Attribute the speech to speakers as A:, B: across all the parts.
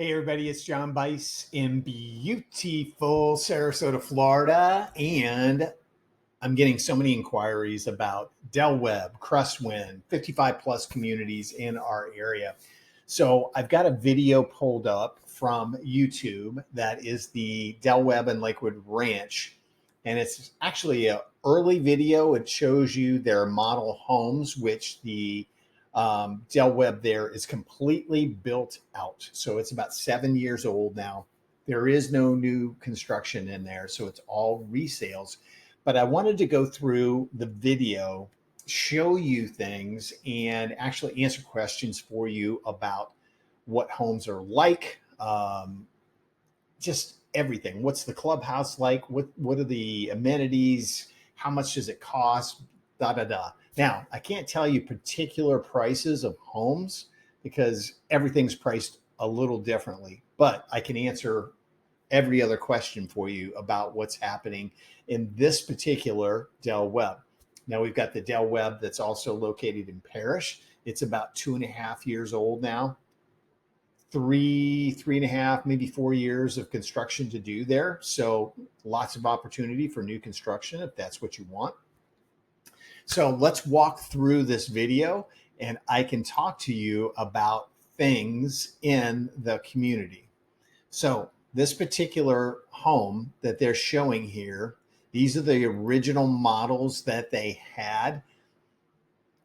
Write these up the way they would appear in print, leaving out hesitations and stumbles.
A: Hey everybody, it's John Bice in beautiful Sarasota, Florida, and I'm getting so many inquiries about Del Webb, Crestwind, 55 plus communities in our area. So I've got a video pulled up from YouTube that is the Del Webb and Lakewood Ranch, and it's actually an early video. It shows you their model homes, which the Del Webb there is completely built out. So it's about 7 years old now. There is no new construction in there, so it's all resales. But I wanted to go through the video, show you things, and actually answer questions for you about what homes are like, just everything. What's the clubhouse like? What are the amenities? How much does it cost? Da da da. Now, I can't tell you particular prices of homes because everything's priced a little differently, but I can answer every other question for you about what's happening in this particular Del Webb. Now we've got the Del Webb that's also located in Parrish. It's about 2.5 years old now. Three and a half, maybe 4 years of construction to do there. So lots of opportunity for new construction if that's what you want. So let's walk through this video and I can talk to you about things in the community. So this particular home that they're showing here, these are the original models that they had.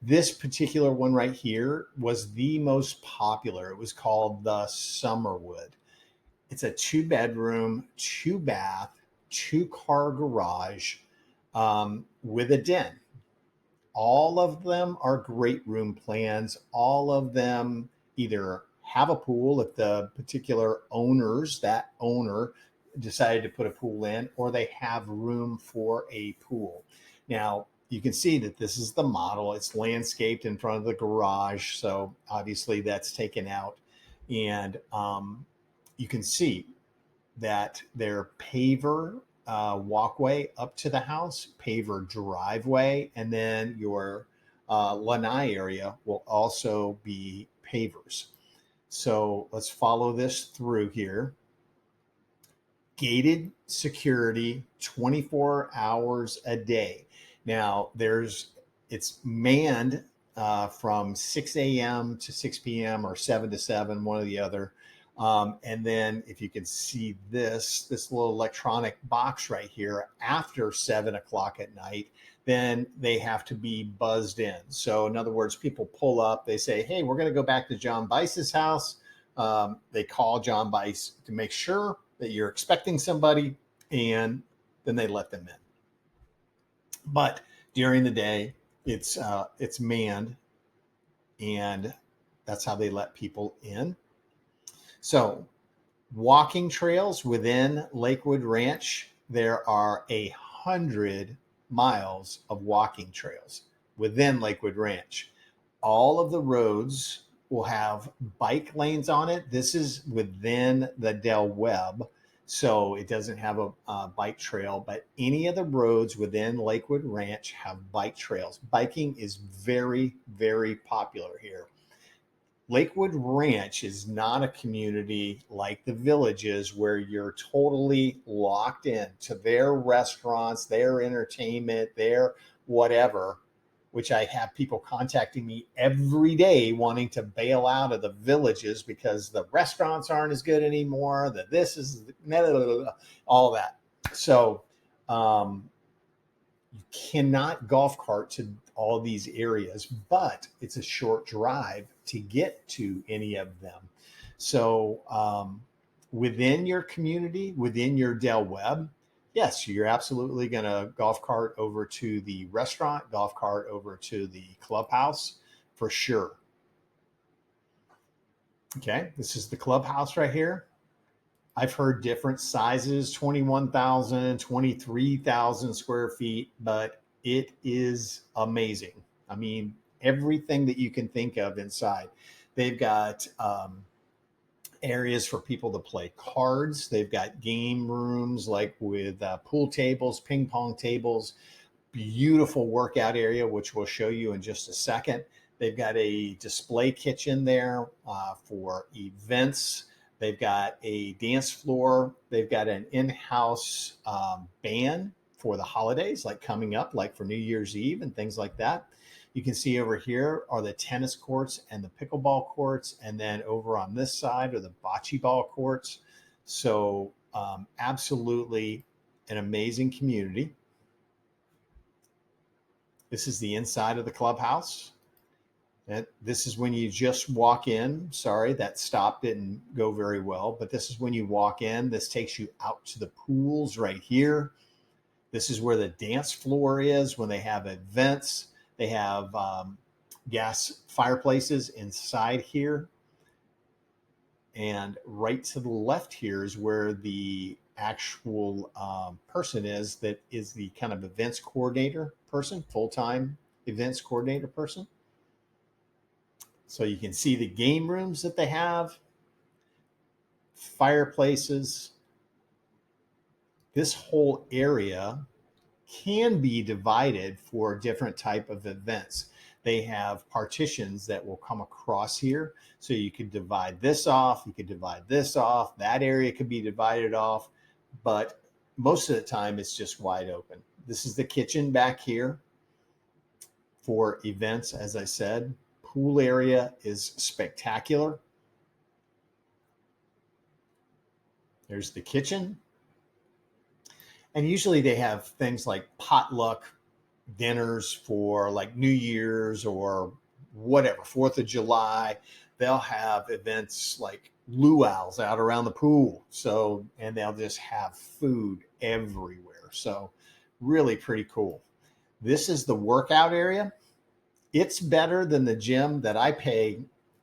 A: This particular one right here was the most popular. It was called the Summerwood. It's a 2 bedroom, 2 bath, 2 car garage with a den. All of them are great room plans. All of them either have a pool if the particular that owner decided to put a pool in, or they have room for a pool. Now, you can see that this is the model. It's landscaped in front of the garage. So obviously that's taken out. And you can see that their paver walkway up to the house, paver driveway, and then your lanai area will also be pavers. So let's follow this through here. Gated security 24 hours a day. Now it's manned from 6 a.m. to 6 p.m. or 7 to 7, one or the other. And then if you can see this little electronic box right here, after 7 o'clock at night, then they have to be buzzed in. So in other words, people pull up, they say, hey, we're going to go back to John Bice's house. They call John Bice to make sure that you're expecting somebody, and then they let them in. But during the day, it's manned, and that's how they let people in. So walking trails within Lakewood Ranch, there are 100 miles of walking trails within Lakewood Ranch. All of the roads will have bike lanes on it. This is within the Del Webb, so it doesn't have a bike trail, but any of the roads within Lakewood Ranch have bike trails. Biking is very, very popular here. Lakewood Ranch is not a community like the Villages where you're totally locked in to their restaurants, their entertainment, their whatever, which I have people contacting me every day wanting to bail out of the Villages because the restaurants aren't as good anymore, that this is all that. So you cannot golf cart to all these areas, but it's a short drive to get to any of them. So within your community, within your Del Webb, yes, you're absolutely going to golf cart over to the restaurant, golf cart over to the clubhouse for sure. Okay, this is the clubhouse right here. I've heard different sizes, 21,000, 23,000 square feet, but it is amazing. I mean, everything that you can think of inside. They've got areas for people to play cards. They've got game rooms like with pool tables, ping pong tables, beautiful workout area, which we'll show you in just a second. They've got a display kitchen there for events. They've got a dance floor. They've got an in-house band for the holidays, like coming up, like for New Year's Eve and things like that. You can see over here are the tennis courts and the pickleball courts. And then over on this side are the bocce ball courts. So absolutely an amazing community. This is the inside of the clubhouse. This is when you just walk in. Sorry, that stop didn't go very well, but this is when you walk in. This takes you out to the pools right here. This is where the dance floor is when they have events. They have gas fireplaces inside here. And right to the left here is where the actual person is that is the kind of events coordinator person, full-time events coordinator person. So you can see the game rooms that they have, fireplaces. This whole area can be divided for different type of events. They have partitions that will come across here. So you could divide this off, you could divide this off, that area could be divided off, but most of the time it's just wide open. This is the kitchen back here for events, as I said. Pool area is spectacular. There's the kitchen. And usually they have things like potluck dinners for like New Year's or whatever, 4th of July. They'll have events like luau's out around the pool. So, and they'll just have food everywhere. So really pretty cool. This is the workout area. It's better than the gym that I pay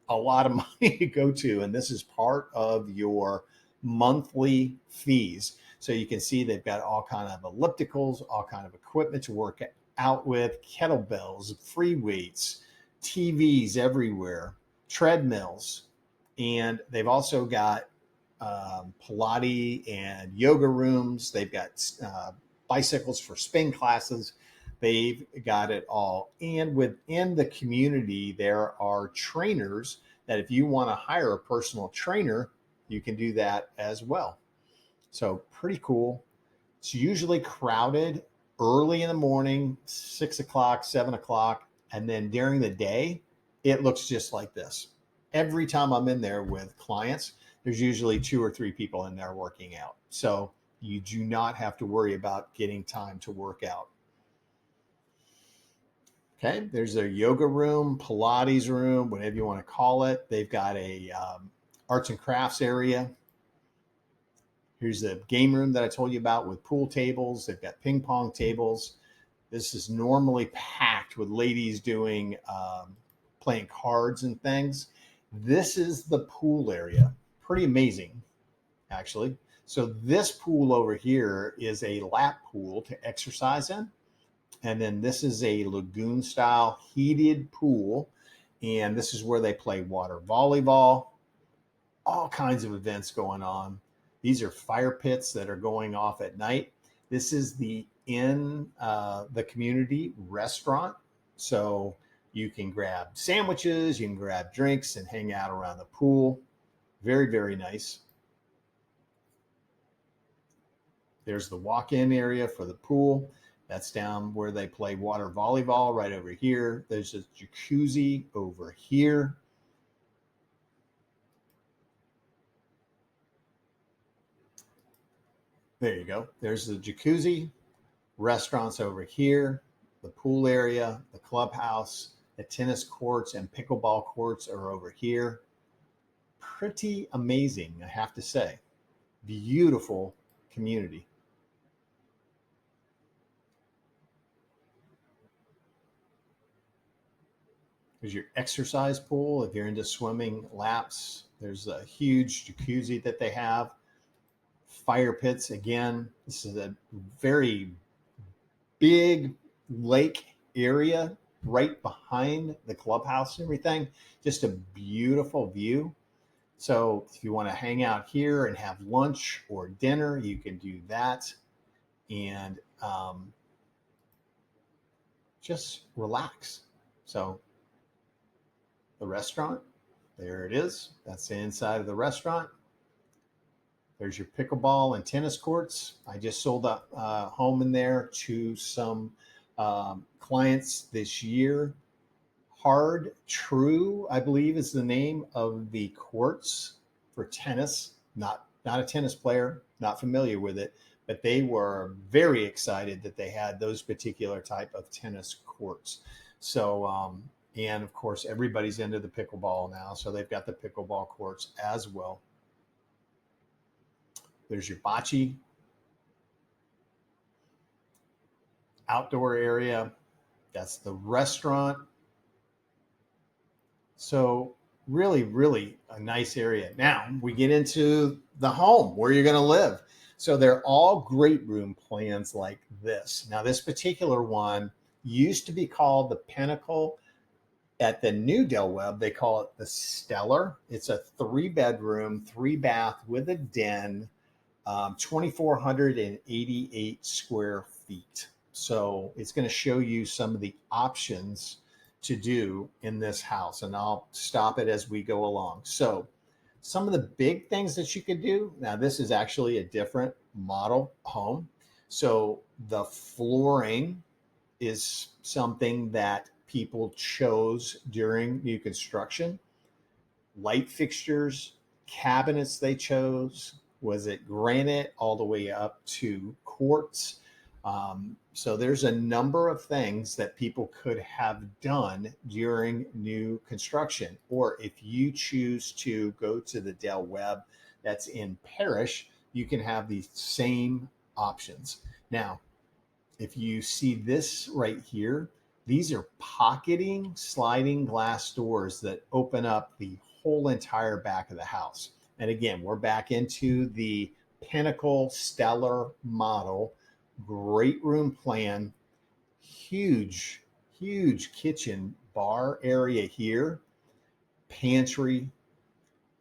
A: a lot of money to go to. And this is part of your monthly fees. So you can see they've got all kind of ellipticals, all kind of equipment to work out with, kettlebells, free weights, TVs everywhere, treadmills. And they've also got Pilates and yoga rooms. They've got bicycles for spin classes. They've got it all. And within the community, there are trainers that if you want to hire a personal trainer, you can do that as well. So pretty cool. It's usually crowded early in the morning, 6 o'clock, 7 o'clock. And then during the day, it looks just like this. Every time I'm in there with clients, there's usually 2 or 3 people in there working out. So you do not have to worry about getting time to work out. Okay, there's a yoga room, Pilates room, whatever you want to call it. They've got a arts and crafts area. Here's the game room that I told you about with pool tables. They've got ping pong tables. This is normally packed with ladies doing playing cards and things. This is the pool area. Pretty amazing, actually. So this pool over here is a lap pool to exercise in. And then this is a lagoon style heated pool. And this is where they play water volleyball, all kinds of events going on. These are fire pits that are going off at night. This is the community restaurant. So you can grab sandwiches, you can grab drinks and hang out around the pool. Very, very nice. There's the walk-in area for the pool. That's down where they play water volleyball right over here. There's a jacuzzi over here. There you go. There's the jacuzzi, restaurants over here, the pool area, the clubhouse, the tennis courts and pickleball courts are over here. Pretty amazing, I have to say. Beautiful community. There's your exercise pool. If you're into swimming laps, there's a huge jacuzzi that they have. Fire pits again. This is a very big lake area right behind the clubhouse and everything. Just a beautiful view. So if you want to hang out here and have lunch or dinner, you can do that. And just relax. So the restaurant, there it is. That's the inside of the restaurant. There's your pickleball and tennis courts. I just sold a home in there to some clients this year. Hard True, I believe, is the name of the courts for tennis. Not a tennis player, not familiar with it, but they were very excited that they had those particular type of tennis courts. So, and of course, everybody's into the pickleball now, so they've got the pickleball courts as well. There's your bocce outdoor area. That's the restaurant. So really, really a nice area. Now we get into the home where you're going to live. So they're all great room plans like this. Now this particular one used to be called the Pinnacle. At the new Del Webb, they call it the Stellar. It's a 3-bedroom, 3-bath with a den, 2,488 square feet. So it's going to show you some of the options to do in this house, and I'll stop it as we go along. So some of the big things that you could do. Now this is actually a different model home. So the flooring is something that people chose during new construction. Light fixtures, cabinets they chose. Was it granite all the way up to quartz? So there's a number of things that people could have done during new construction. Or if you choose to go to the Del Webb that's in Parrish, you can have the same options. Now, if you see this right here, these are pocketing sliding glass doors that open up the whole entire back of the house. And again, we're back into the Pinnacle Stellar model. Great room plan, huge, huge kitchen bar area here, pantry.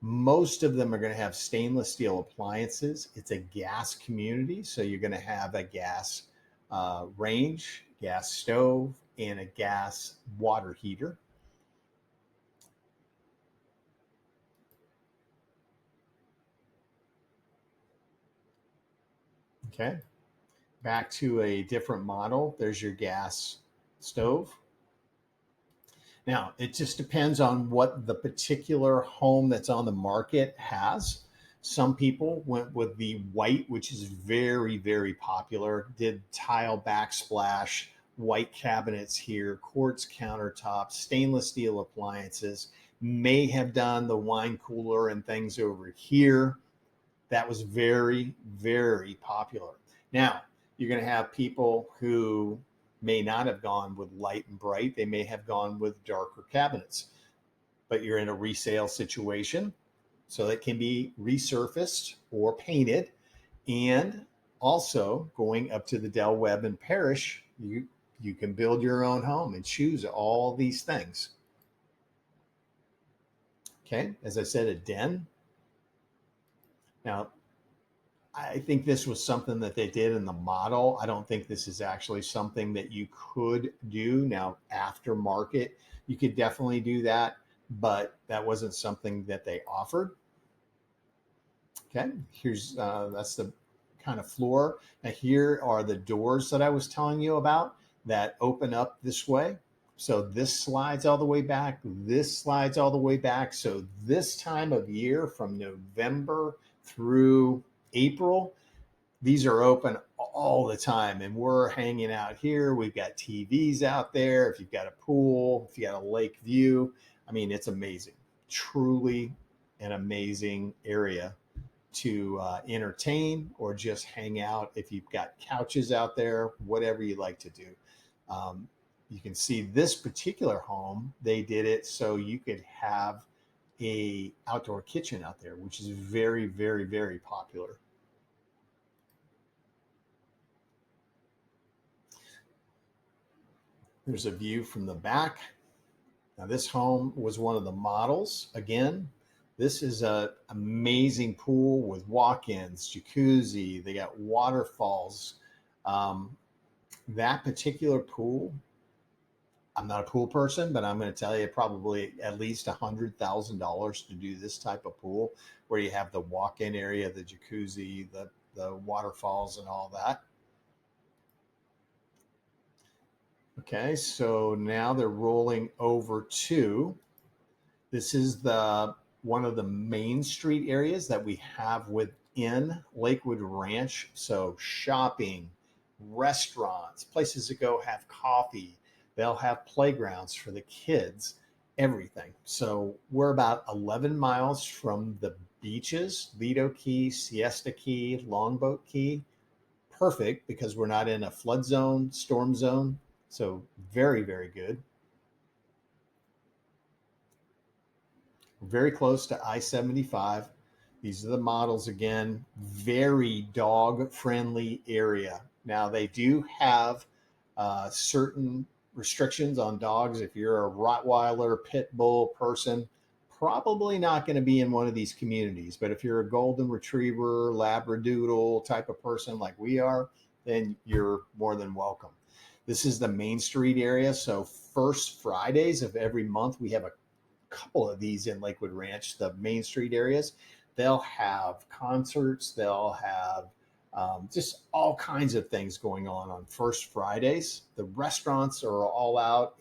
A: Most of them are going to have stainless steel appliances. It's a gas community, so you're going to have a gas range, gas stove, and a gas water heater. Okay, back to a different model. There's your gas stove. Now, it just depends on what the particular home that's on the market has. Some people went with the white, which is very, very popular, did tile backsplash, white cabinets here, quartz countertops, stainless steel appliances, may have done the wine cooler and things over here. That was very, very popular. Now, you're going to have people who may not have gone with light and bright. They may have gone with darker cabinets, but you're in a resale situation. So it can be resurfaced or painted. And also going up to the Del Webb and Parrish, you can build your own home and choose all these things. Okay, as I said, a den. Now, I think this was something that they did in the model. I don't think this is actually something that you could do now aftermarket. You could definitely do that, but that wasn't something that they offered. Okay, here's that's the kind of floor. Now here are the doors that I was telling you about that open up this way. So this slides all the way back. This slides all the way back. So this time of year from November through April, these are open all the time, and we're hanging out here. We've got TVs out there. If you've got a pool, if you got a lake view, I mean, it's amazing. Truly an amazing area to entertain or just hang out. If you've got couches out there, whatever you like to do. You can see this particular home, they did it so you could have a outdoor kitchen out there, which is very, very, very popular. There's a view from the back. Now this home was one of the models. Again, this is an amazing pool with walk-ins, jacuzzi. They got waterfalls. That particular pool, I'm not a pool person, but I'm going to tell you probably at least $100,000 to do this type of pool where you have the walk-in area, the jacuzzi, the waterfalls and all that. Okay, so now they're rolling over to, this is the one of the main street areas that we have within Lakewood Ranch. So shopping, restaurants, places to go have coffee. They'll have playgrounds for the kids, everything. So we're about 11 miles from the beaches, Lido Key, Siesta Key, Longboat Key. Perfect because we're not in a flood zone, storm zone. So very, very good. Very close to I-75. These are the models again. Very dog friendly area. Now they do have certain restrictions on dogs. If you're a Rottweiler, pit bull person, probably not going to be in one of these communities. But if you're a golden retriever, labradoodle type of person like we are, then you're more than welcome. This is the Main Street area. So first Fridays of every month, we have a couple of these in Lakewood Ranch, the Main Street areas. They'll have concerts, they'll have just all kinds of things going on First Fridays. The restaurants are all out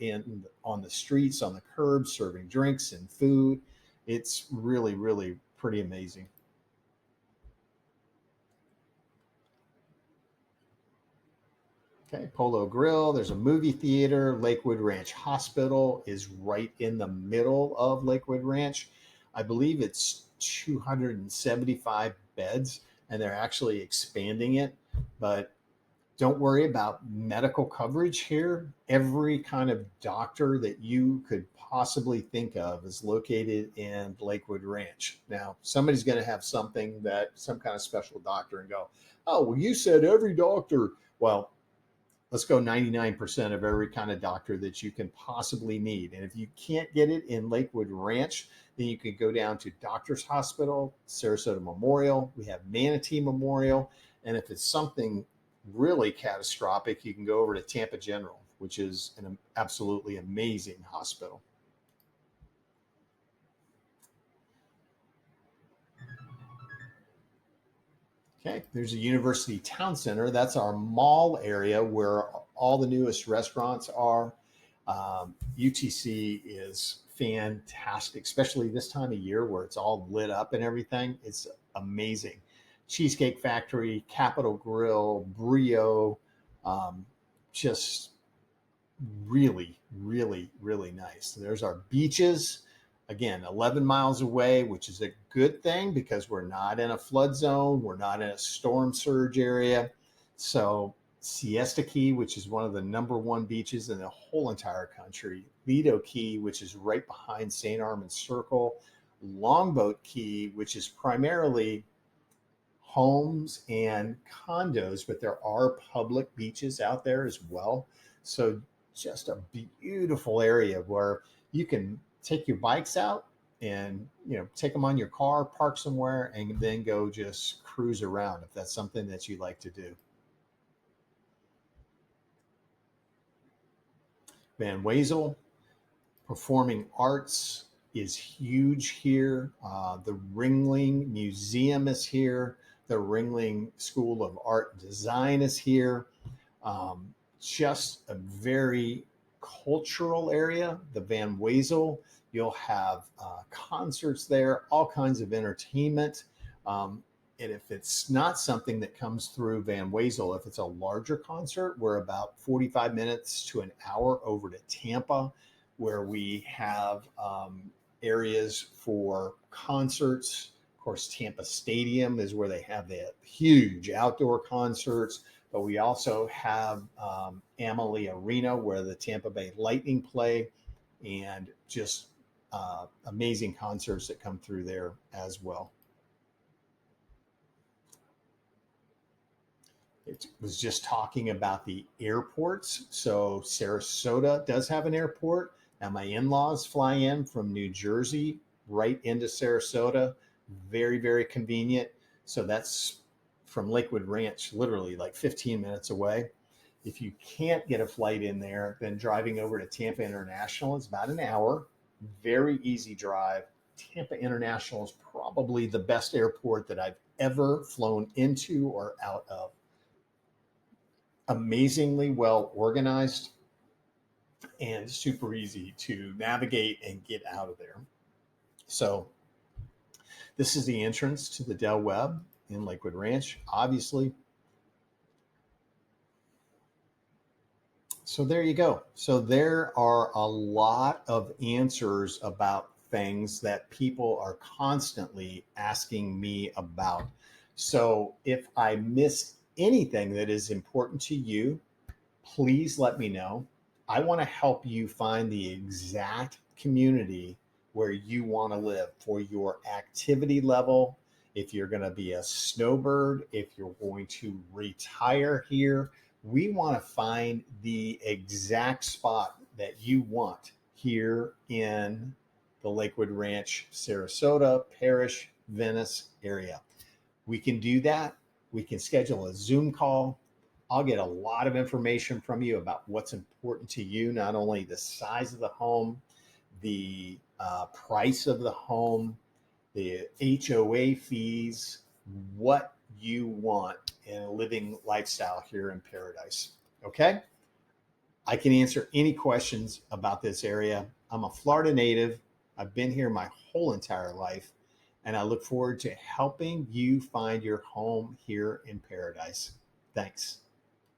A: on the streets, on the curbs, serving drinks and food. It's really, really pretty amazing. Okay, Polo Grill. There's a movie theater. Lakewood Ranch Hospital is right in the middle of Lakewood Ranch. I believe it's 275 beds, and they're actually expanding it. But don't worry about medical coverage here. Every kind of doctor that you could possibly think of is located in Lakewood Ranch. Now, somebody's going to have some kind of special doctor and go, oh, well, you said every doctor. Well, let's go 99% of every kind of doctor that you can possibly need. And if you can't get it in Lakewood Ranch, then you can go down to Doctors Hospital, Sarasota Memorial. We have Manatee Memorial. And if it's something really catastrophic, you can go over to Tampa General, which is an absolutely amazing hospital. Okay, there's a University Town Center. That's our mall area where all the newest restaurants are. UTC is fantastic, especially this time of year where it's all lit up and everything. It's amazing. Cheesecake Factory, Capitol Grill, Brio, just really, really, really nice. There's our beaches. Again, 11 miles away, which is a good thing because we're not in a flood zone. We're not in a storm surge area. So Siesta Key, which is one of the #1 beaches in the whole entire country. Lido Key, which is right behind St. Armand's Circle. Longboat Key, which is primarily homes and condos, but there are public beaches out there as well. So just a beautiful area where you can take your bikes out and take them on your car, park somewhere, and then go just cruise around if that's something that you like to do. Van Wezel, performing arts is huge here. The Ringling Museum is here. The Ringling School of Art and Design is here. Just a very cultural area. The Van Wezel, you'll have concerts there, all kinds of entertainment. And if it's not something that comes through Van Wezel, if it's a larger concert, we're about 45 minutes to an hour over to Tampa, where we have areas for concerts. Of course, Tampa Stadium is where they have the huge outdoor concerts, but we also have Amalie Arena where the Tampa Bay Lightning play, and just amazing concerts that come through there as well. It was just talking about the airports. So Sarasota does have an airport. Now my in-laws fly in from New Jersey right into Sarasota. Very, very convenient. So that's from Lakewood Ranch, literally like 15 minutes away. If you can't get a flight in there, then driving over to Tampa International is about an hour. Very easy drive. Tampa International is probably the best airport that I've ever flown into or out of. Amazingly well organized and super easy to navigate and get out of there. So this is the entrance to the Del Webb in Lakewood Ranch, obviously. So there you go. So there are a lot of answers about things that people are constantly asking me about. So if I miss anything that is important to you, please let me know. I want to help you find the exact community where you want to live for your activity level. If you're going to be a snowbird, if you're going to retire here, we want to find the exact spot that you want here in the Lakewood Ranch, Sarasota, Parrish, Venice area. We can do that. We can schedule a Zoom call. I'll get a lot of information from you about what's important to you, not only the size of the home, the price of the home, the HOA fees, what you want in a living lifestyle here in Paradise. Okay? I can answer any questions about this area. I'm a Florida native. I've been here my whole entire life, and I look forward to helping you find your home here in Paradise. Thanks.